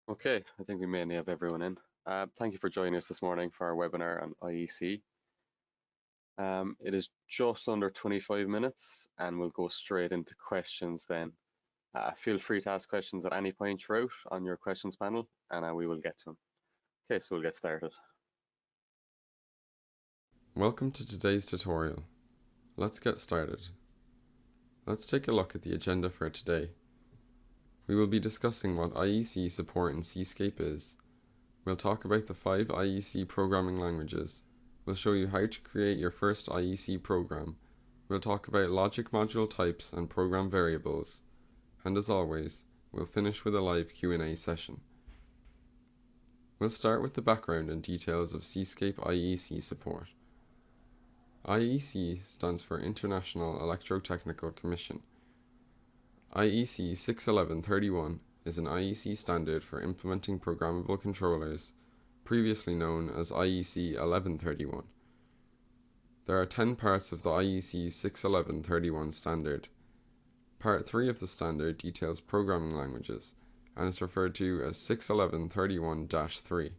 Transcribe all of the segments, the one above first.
Okay, I think we mainly have everyone in. Thank you for joining us this morning for our webinar on IEC. It is just under 25 minutes and we'll go straight into questions then. Feel free to ask questions at any point throughout on your questions panel and we will get to them. Okay, so we'll get started. Welcome to today's tutorial. Let's get started. Let's take a look at the agenda for today. We will be discussing what IEC support in Cscape is. We'll talk about the 5 IEC programming languages. We'll show you how to create your first IEC program. We'll talk about logic module types and program variables. And as always, we'll finish with a live Q&A session. We'll start with the background and details of Cscape IEC support. IEC stands for International Electrotechnical Commission. IEC 61131 is an IEC standard for implementing programmable controllers, previously known as IEC 1131. There are 10 parts of the IEC 61131 standard. Part 3 of the standard details programming languages and is referred to as 61131-3.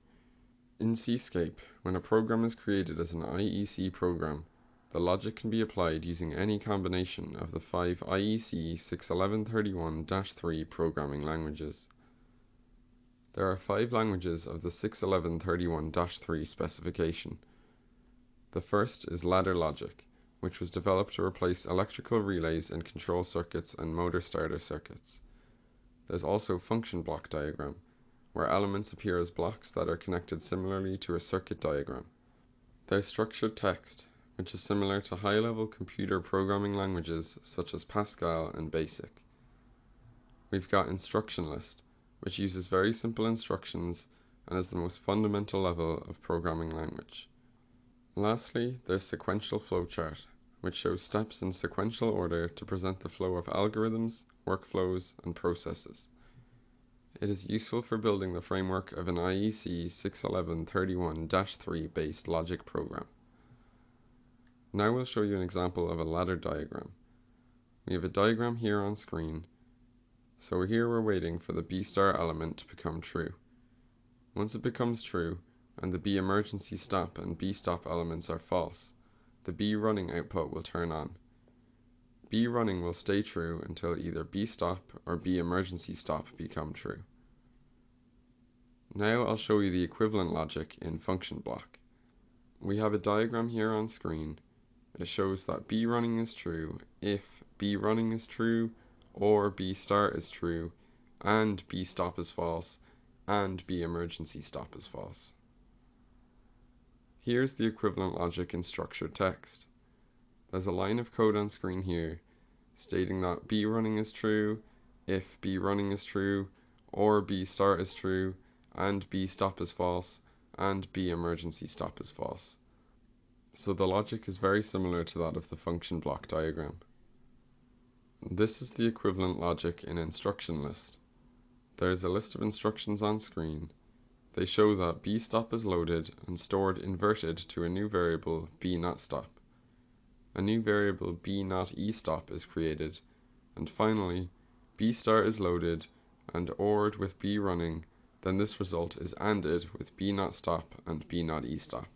In Cscape, when a program is created as an IEC program, the logic can be applied using any combination of the 5 IEC 61131-3 programming languages. There are 5 languages of the 61131-3 specification. The first is ladder logic, which was developed to replace electrical relays in control circuits and motor starter circuits. There's also function block diagram, where elements appear as blocks that are connected similarly to a circuit diagram. There's structured text, which is similar to high-level computer programming languages such as Pascal and BASIC. We've got instruction list, which uses very simple instructions and is the most fundamental level of programming language. Lastly, there's sequential flowchart, which shows steps in sequential order to present the flow of algorithms, workflows, and processes. It is useful for building the framework of an IEC 61131-3 based logic program. Now we'll show you an example of a ladder diagram. We have a diagram here on screen, so here we're waiting for the B star element to become true. Once it becomes true, and the B emergency stop and B stop elements are false, the B running output will turn on. B running will stay true until either B stop or B emergency stop become true. Now I'll show you the equivalent logic in function block. We have a diagram here on screen. It shows that B running is true if B running is true, or B start is true, and B stop is false, and B emergency stop is false. Here's the equivalent logic in structured text. There's a line of code on screen here stating that B running is true if B running is true, or B start is true, and B stop is false, and B emergency stop is false. So the logic is very similar to that of the function block diagram. This is the equivalent logic in instruction list. There is a list of instructions on screen. They show that B stop is loaded and stored inverted to a new variable B not stop. A new variable B not E stop is created, and finally B start is loaded and ORed with B running, then this result is ANDed with B not stop and B not E stop.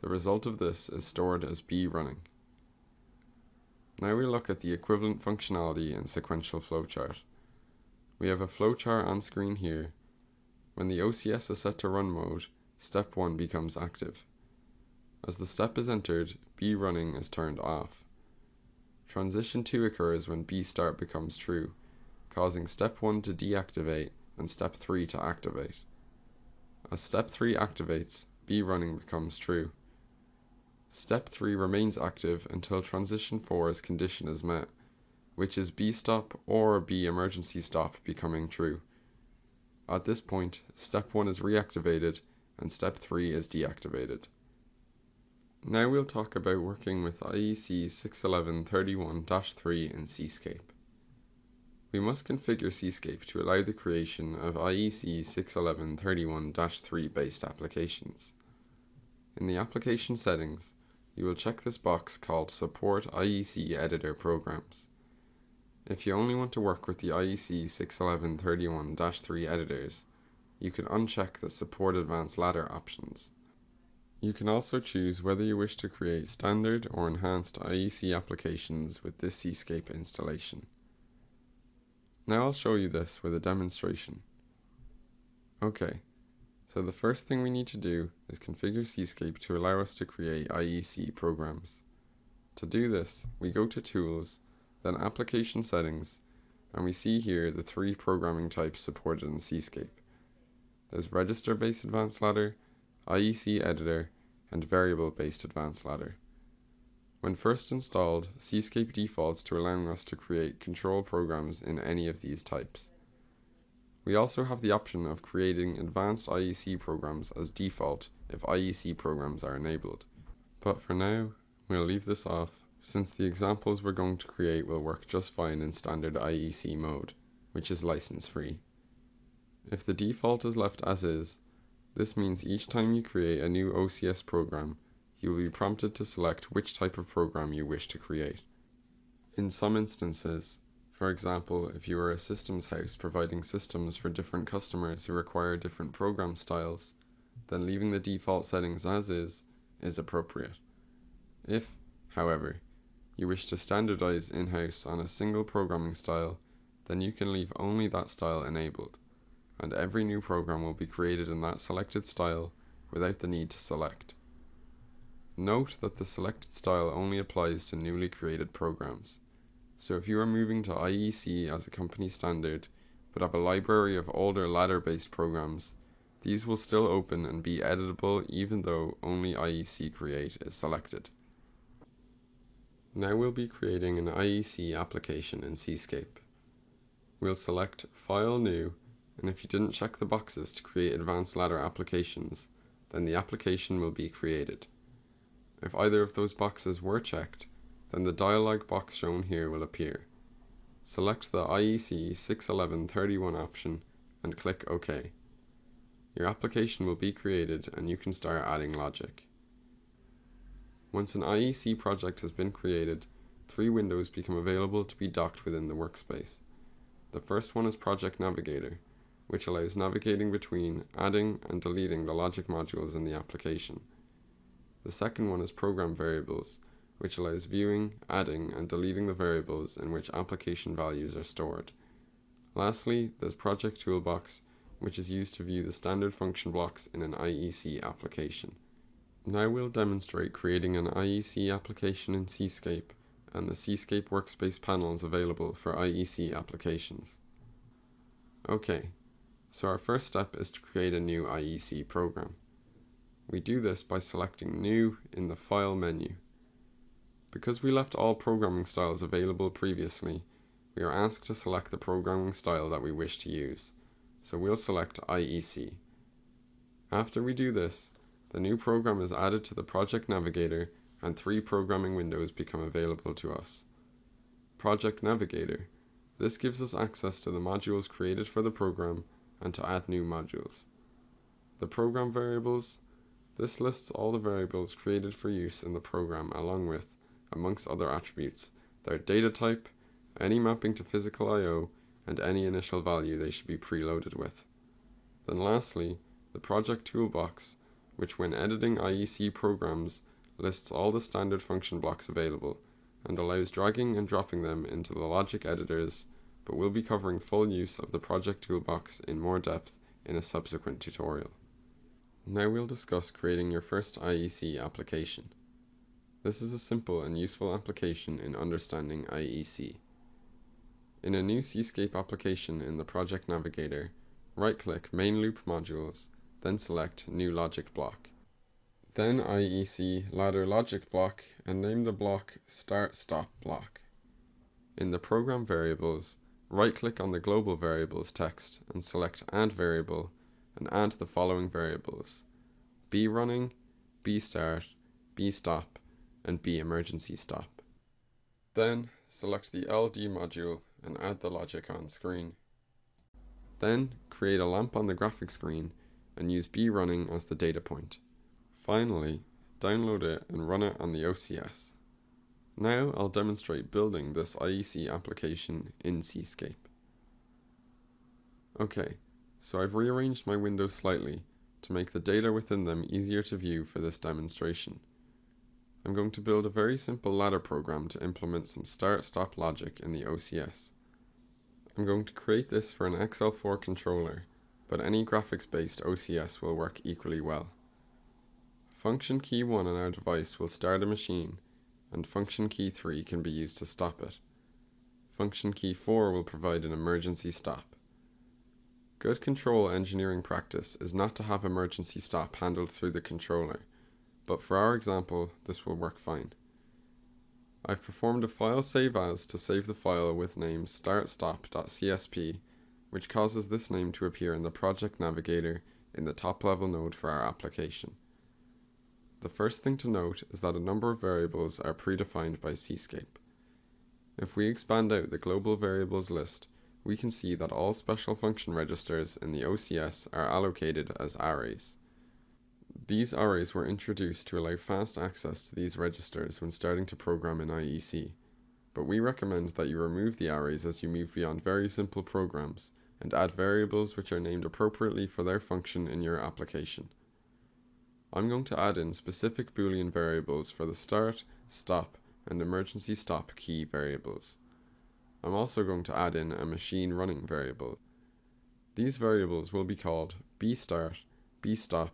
The result of this is stored as B running. Now we look at the equivalent functionality in sequential flowchart. We have a flowchart on screen here. When the OCS is set to run mode, step 1 becomes active. As the step is entered, B running is turned off. Transition 2 occurs when B start becomes true, causing step 1 to deactivate and step 3 to activate. As step 3 activates, B running becomes true. Step 3 remains active until transition 4's condition is met, which is B stop or B emergency stop becoming true. At this point, step 1 is reactivated and step 3 is deactivated. Now we'll talk about working with IEC 61131-3 in Cscape. We must configure Cscape to allow the creation of IEC 61131-3 based applications. In the application settings, you will check this box called Support IEC Editor Programs. If you only want to work with the IEC 61131-3 editors, you can uncheck the Support Advanced Ladder options. You can also choose whether you wish to create standard or enhanced IEC applications with this Cscape installation. Now I'll show you this with a demonstration. Okay, so the first thing we need to do is configure Cscape to allow us to create IEC programs. To do this, we go to Tools, then Application Settings, and we see here the three programming types supported in Cscape. There's Register-based Advanced Ladder, IEC Editor, and Variable-based Advanced Ladder. When first installed, Cscape defaults to allowing us to create control programs in any of these types. We also have the option of creating advanced IEC programs as default if IEC programs are enabled. But for now, we'll leave this off, since the examples we're going to create will work just fine in standard IEC mode, which is license-free. If the default is left as is, this means each time you create a new OCS program, you will be prompted to select which type of program you wish to create. In some instances, for example, if you are a systems house providing systems for different customers who require different program styles, then leaving the default settings as is appropriate. If, however, you wish to standardize in-house on a single programming style, then you can leave only that style enabled, and every new program will be created in that selected style without the need to select. Note that the selected style only applies to newly created programs. So if you are moving to IEC as a company standard, but have a library of older ladder-based programs, these will still open and be editable even though only IEC Create is selected. Now we'll be creating an IEC application in Cscape. We'll select File New, and if you didn't check the boxes to create advanced ladder applications, then the application will be created. If either of those boxes were checked, then the dialog box shown here will appear. Select the IEC 61131 option and click OK. Your application will be created and you can start adding logic. Once an IEC project has been created, three windows become available to be docked within the workspace. The first one is Project Navigator, which allows navigating between adding and deleting the logic modules in the application. The second one is Program Variables, which allows viewing, adding, and deleting the variables in which application values are stored. Lastly, there's Project Toolbox, which is used to view the standard function blocks in an IEC application. Now we'll demonstrate creating an IEC application in Cscape and the Cscape workspace panels available for IEC applications. Okay, so our first step is to create a new IEC program. We do this by selecting New in the File menu. Because we left all programming styles available previously, we are asked to select the programming style that we wish to use, so we'll select IEC. After we do this, the new program is added to the Project Navigator and three programming windows become available to us. Project Navigator. This gives us access to the modules created for the program and to add new modules. The Program Variables. This lists all the variables created for use in the program along with, amongst other attributes, their data type, any mapping to physical I/O, and any initial value they should be preloaded with. Then lastly, the Project Toolbox, which when editing IEC programs lists all the standard function blocks available and allows dragging and dropping them into the logic editors, but we'll be covering full use of the Project Toolbox in more depth in a subsequent tutorial. Now we'll discuss creating your first IEC application. This is a simple and useful application in understanding IEC. In a new Cscape application in the Project Navigator, right-click Main Loop Modules, then select New Logic Block. Then IEC Ladder Logic Block and name the block Start-Stop Block. In the Program Variables, right-click on the Global Variables text and select Add Variable and add the following variables: B running, B start, B stop, and B emergency stop. Then select the LD module and add the logic on screen. Then create a lamp on the graphic screen and use B running as the data point. Finally, download it and run it on the OCS. Now I'll demonstrate building this IEC application in Cscape. Okay, so I've rearranged my windows slightly to make the data within them easier to view for this demonstration. I'm going to build a very simple ladder program to implement some start-stop logic in the OCS. I'm going to create this for an XL4 controller, but any graphics-based OCS will work equally well. Function key 1 on our device will start a machine, and function key 3 can be used to stop it. Function key 4 will provide an emergency stop. Good control engineering practice is not to have emergency stop handled through the controller, but for our example, this will work fine. I've performed a file save as to save the file with name startstop.csp, which causes this name to appear in the project navigator in the top level node for our application. The first thing to note is that a number of variables are predefined by Cscape. If we expand out the global variables list, we can see that all special function registers in the OCS are allocated as arrays. These arrays were introduced to allow fast access to these registers when starting to program in IEC, but we recommend that you remove the arrays as you move beyond very simple programs and add variables which are named appropriately for their function in your application. I'm going to add in specific Boolean variables for the start, stop, and emergency stop key variables. I'm also going to add in a machine running variable. These variables will be called bstart, bstop,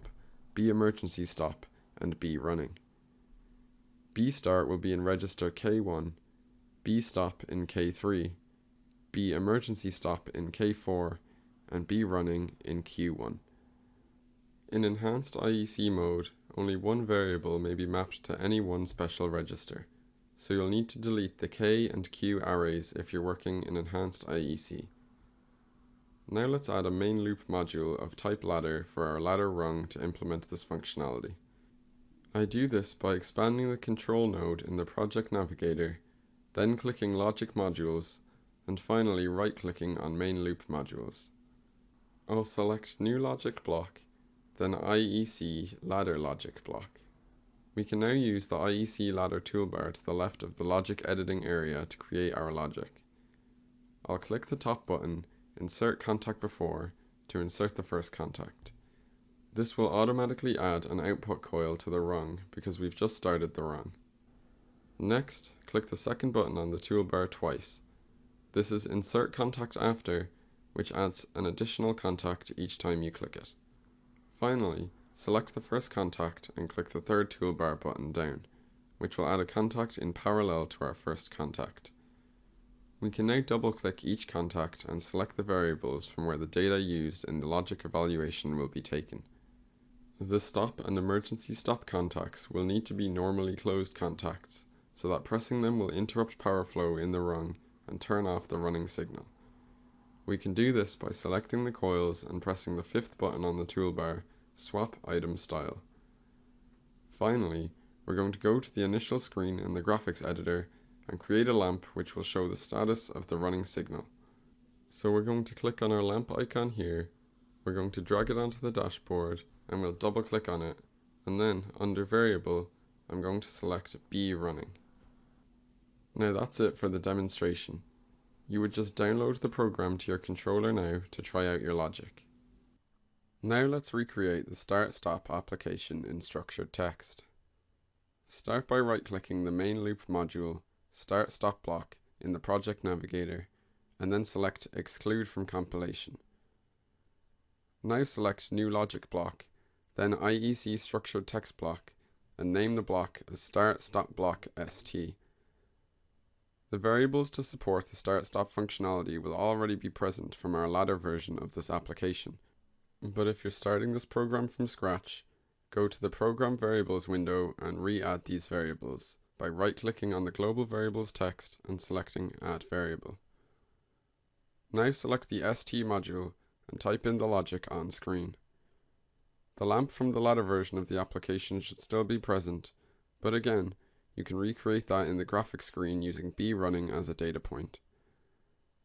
bemergency-stop, and brunning. bstart will be in register K1, bstop in K3, bemergency-stop in K4, and brunning in Q1. In enhanced IEC mode, only one variable may be mapped to any one special register, so you'll need to delete the K and Q arrays if you're working in enhanced IEC. Now let's add a main loop module of type ladder for our ladder rung to implement this functionality. I do this by expanding the control node in the project navigator, then clicking logic modules, and finally right-clicking on main loop modules. I'll select new logic block, then IEC ladder logic block. We can now use the IEC ladder toolbar to the left of the logic editing area to create our logic. I'll click the top button, Insert Contact Before, to insert the first contact. This will automatically add an output coil to the rung because we've just started the rung. Next, click the second button on the toolbar twice. This is Insert Contact After, which adds an additional contact each time you click it. Finally, select the first contact and click the third toolbar button down, which will add a contact in parallel to our first contact. We can now double-click each contact and select the variables from where the data used in the logic evaluation will be taken. The stop and emergency stop contacts will need to be normally closed contacts, so that pressing them will interrupt power flow in the rung and turn off the running signal. We can do this by selecting the coils and pressing the fifth button on the toolbar, Swap Item Style. Finally, we're going to go to the initial screen in the graphics editor and create a lamp which will show the status of the running signal. So we're going to click on our lamp icon here, we're going to drag it onto the dashboard, and we'll double click on it, and then under Variable, I'm going to select brunning. Now that's it for the demonstration. You would just download the program to your controller now to try out your logic. Now let's recreate the start-stop application in structured text. Start by right-clicking the main loop module, start-stop block in the project navigator, and then select Exclude from compilation. Now select New Logic Block, then IEC Structured Text Block, and name the block as start-stop block ST. The variables to support the start-stop functionality will already be present from our ladder version of this application, but if you're starting this program from scratch, go to the Program Variables window and re-add these variables by right-clicking on the Global Variables text and selecting Add Variable. Now select the ST module and type in the logic on screen. The lamp from the ladder version of the application should still be present, but again, you can recreate that in the graphics screen using brunning as a data point.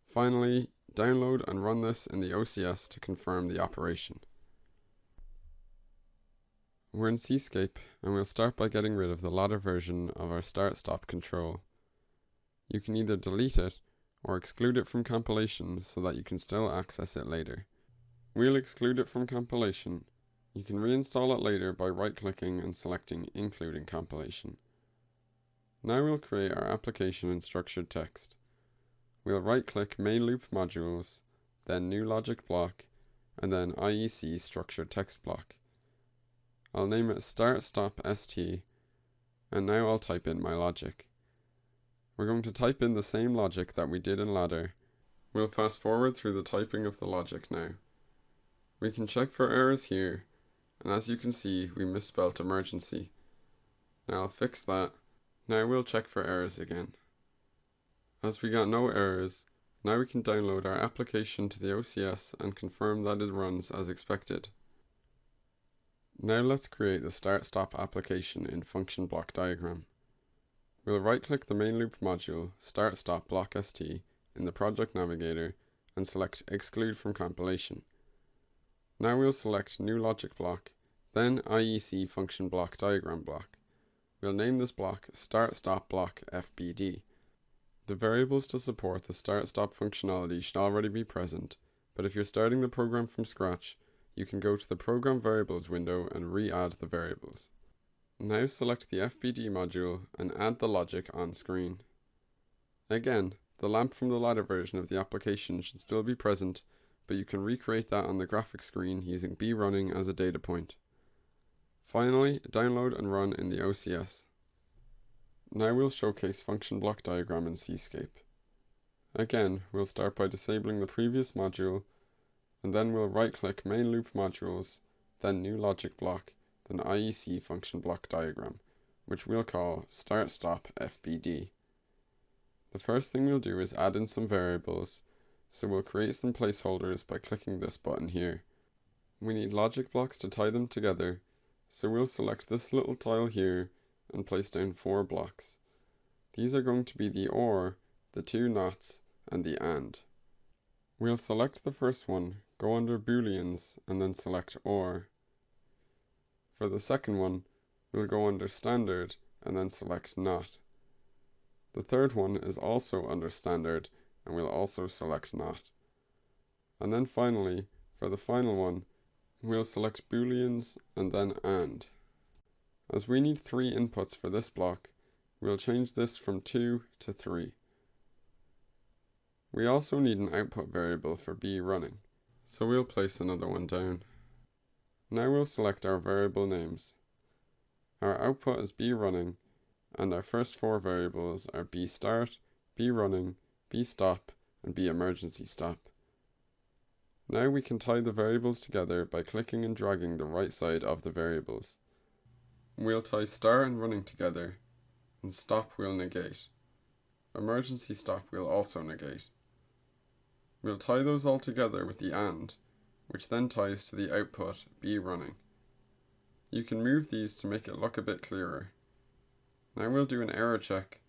Finally, download and run this in the OCS to confirm the operation. We're in Cscape, and we'll start by getting rid of the ladder version of our start-stop control. You can either delete it or exclude it from compilation so that you can still access it later. We'll exclude it from compilation. You can reinstall it later by right-clicking and selecting Including Compilation. Now we'll create our application in structured text. We'll right-click Main Loop Modules, then New Logic Block, and then IEC Structured Text Block. I'll name it Start Stop ST, and now I'll type in my logic. We're going to type in the same logic that we did in ladder. We'll fast forward through the typing of the logic now. We can check for errors here, and as you can see, we misspelled emergency. Now I'll fix that. Now we'll check for errors again. As we got no errors, now we can download our application to the OCS and confirm that it runs as expected. Now let's create the start-stop application in function block diagram. We'll right-click the main loop module start-stop block st in the project navigator and select exclude from compilation. Now we'll select new logic block, then IEC function block diagram block. We'll name this block start-stop block fbd. The variables to support the start-stop functionality should already be present, but if you're starting the program from scratch, you can go to the Program Variables window and re-add the variables. Now select the FBD module and add the logic on screen. Again, the lamp from the ladder version of the application should still be present, but you can recreate that on the graphics screen using brunning as a data point. Finally, download and run in the OCS. Now we'll showcase function block diagram in Cscape. Again, we'll start by disabling the previous module, and then we'll right-click Main Loop Modules, then New Logic Block, then IEC function block diagram, which we'll call Start Stop FBD. The first thing we'll do is add in some variables, so we'll create some placeholders by clicking this button here. We need logic blocks to tie them together, so we'll select this little tile here and place down 4 blocks. These are going to be the OR, the 2 NOTs, and the AND. We'll select the first one, go under Booleans, and then select OR. For the second one, we'll go under Standard, and then select NOT. The third one is also under Standard, and we'll also select NOT. And then finally, for the final one, we'll select Booleans and then AND. As we need 3 inputs for this block, we'll change this from 2 to 3. We also need an output variable for brunning, so we'll place another one down. Now we'll select our variable names. Our output is brunning, and our first 4 variables are bstart, brunning, bstop, and bemergency stop. Now we can tie the variables together by clicking and dragging the right side of the variables. We'll tie start and running together, and stop we'll negate. Emergency stop we'll also negate. We'll tie those all together with the AND, which then ties to the output brunning. You can move these to make it look a bit clearer. Now we'll do an error check,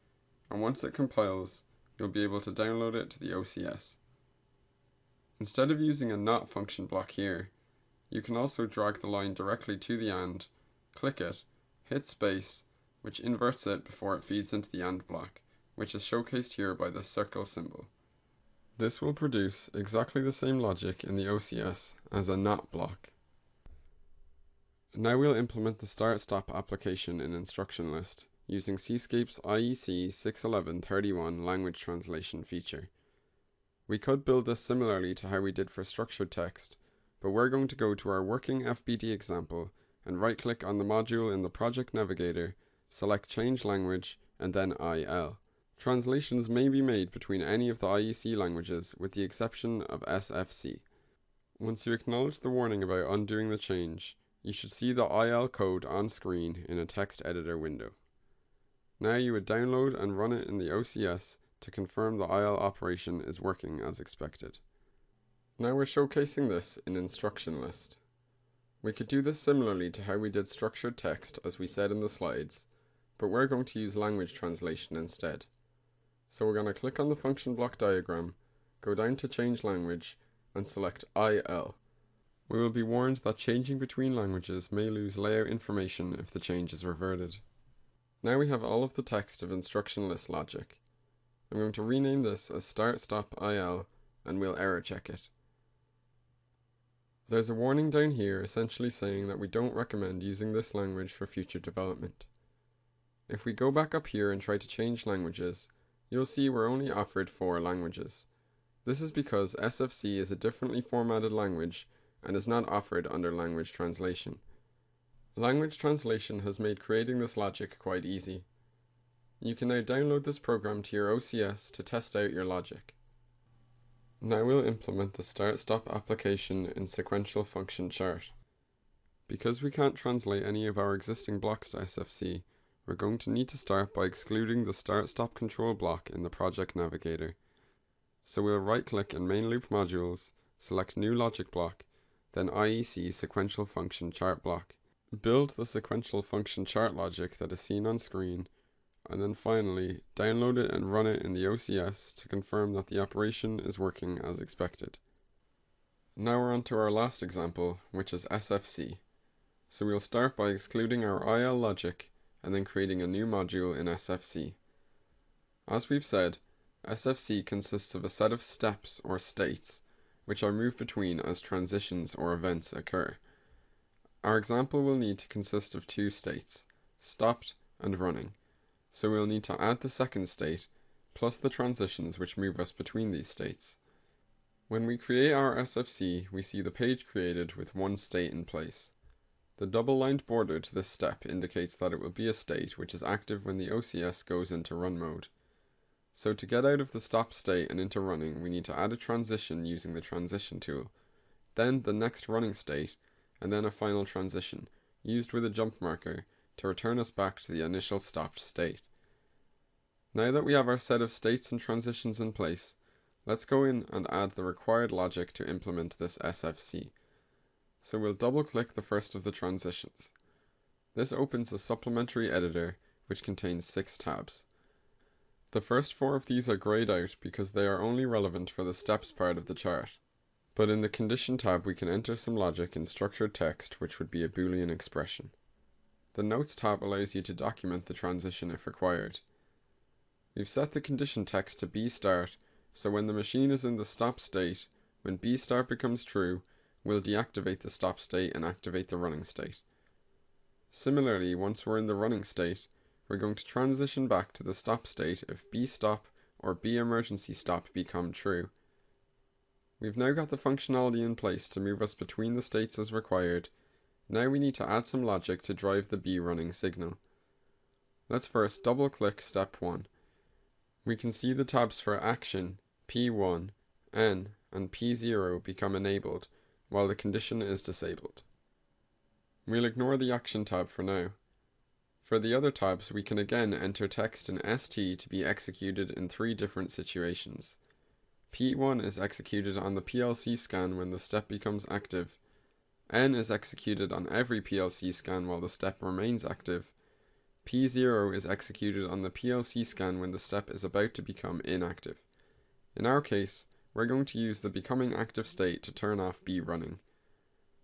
and once it compiles, you'll be able to download it to the OCS. Instead of using a NOT function block here, you can also drag the line directly to the AND, click it, hit space, which inverts it before it feeds into the AND block, which is showcased here by the circle symbol. This will produce exactly the same logic in the OCS as a NOT block. Now we'll implement the start-stop application in instruction list using Cscape's IEC 61131 language translation feature. We could build this similarly to how we did for structured text, but we're going to go to our working FBD example and right-click on the module in the project navigator, select Change Language, and then IL. Translations may be made between any of the IEC languages with the exception of SFC. Once you acknowledge the warning about undoing the change, you should see the IL code on screen in a text editor window. Now you would download and run it in the OCS to confirm the IL operation is working as expected. Now we're showcasing this in instruction list. We could do this similarly to how we did structured text as we said in the slides, but we're going to use language translation instead. So we're going to click on the function block diagram, go down to change language, and select IL. We will be warned that changing between languages may lose layout information if the change is reverted. Now we have all of the text of instruction list logic. I'm going to rename this as start stop IL and we'll error check it. There's a warning down here essentially saying that we don't recommend using this language for future development. If we go back up here and try to change languages, you'll see we're only offered 4 languages. This is because SFC is a differently formatted language and is not offered under language translation. Language translation has made creating this logic quite easy. You can now download this program to your OCS to test out your logic. Now we'll implement the start-stop application in sequential function chart. Because we can't translate any of our existing blocks to SFC, we're going to need to start by excluding the start-stop control block in the project navigator. So we'll right-click in Main Loop Modules, select New Logic Block, then IEC Sequential Function Chart Block. Build the sequential function chart logic that is seen on screen, and then finally download it and run it in the OCS to confirm that the operation is working as expected. Now we're on to our last example, which is SFC. So we'll start by excluding our IL logic and then creating a new module in SFC. As we've said, SFC consists of a set of steps or states, which are moved between as transitions or events occur. Our example will need to consist of 2 states, stopped and running. So we'll need to add the second state, plus the transitions which move us between these states. When we create our SFC, we see the page created with 1 state in place. The double-lined border to this step indicates that it will be a state which is active when the OCS goes into run mode. So to get out of the stop state and into running, we need to add a transition using the transition tool, then the next running state, and then a final transition, used with a jump marker, to return us back to the initial stopped state. Now that we have our set of states and transitions in place, let's go in and add the required logic to implement this SFC. So we'll double-click the first of the transitions. This opens a supplementary editor which contains 6 tabs. The first 4 of these are grayed out because they are only relevant for the steps part of the chart. But in the condition tab we can enter some logic in structured text, which would be a Boolean expression. The Notes tab allows you to document the transition if required. We've set the condition text to B_start, so when the machine is in the stop state, when B_start becomes true, we'll deactivate the stop state and activate the running state. Similarly, once we're in the running state, we're going to transition back to the stop state if B_stop or B_emergency_stop become true. We've now got the functionality in place to move us between the states as required. Now we need to add some logic to drive the B running signal. Let's first double click step 1. We can see the tabs for action, P1, N, and P0 become enabled, while the condition is disabled. We'll ignore the action tab for now. For the other tabs, we can again enter text in ST to be executed in 3 different situations. P1 is executed on the PLC scan when the step becomes active. N is executed on every PLC scan while the step remains active. P0 is executed on the PLC scan when the step is about to become inactive. In our case, we're going to use the becoming active state to turn off B running.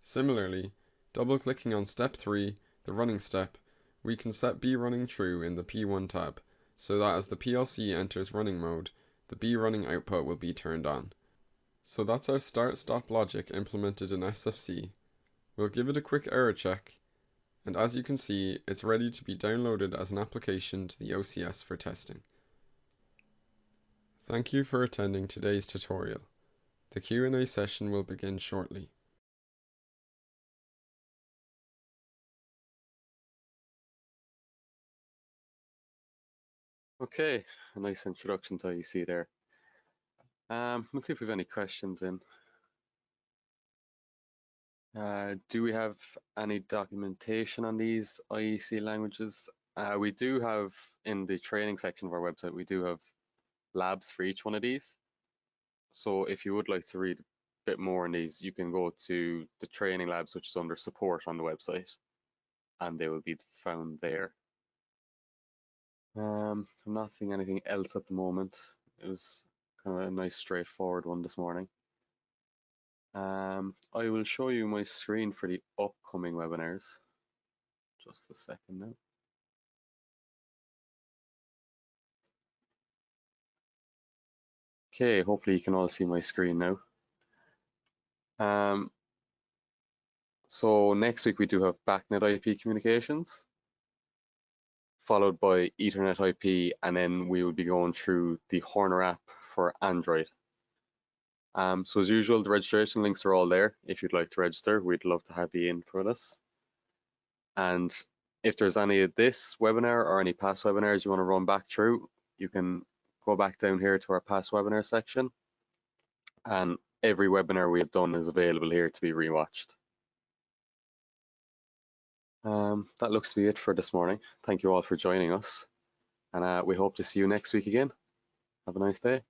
Similarly, double-clicking on step 3, the running step, we can set B running true in the P1 tab, so that as the PLC enters running mode, the B running output will be turned on. So that's our start-stop logic implemented in SFC. We'll give it a quick error check, and as you can see, it's ready to be downloaded as an application to the OCS for testing. Thank you for attending today's tutorial. The Q&A session will begin shortly. Okay, a nice introduction to IEC there. Let's see if we have any questions in. Do we have any documentation on these IEC languages? We do have, in the training section of our website, we do have labs for each one of these. So if you would like to read a bit more on these, you can go to the training labs, which is under support on the website, and they will be found there. I'm not seeing anything else at the moment. It was kind of a nice straightforward one this morning. I will show you my screen for the upcoming webinars. Just a second now. Okay, hopefully you can all see my screen now. So next week we do have BACnet IP communications, followed by Ethernet IP, and then we will be going through the Horner app for Android. So as usual, the registration links are all there. If you'd like to register, we'd love to have you in for this. And if there's any of this webinar or any past webinars you want to run back through, you can go back down here to our past webinar section. And every webinar we have done is available here to be rewatched. That looks to be it for this morning. Thank you all for joining us. And we hope to see you next week again. Have a nice day.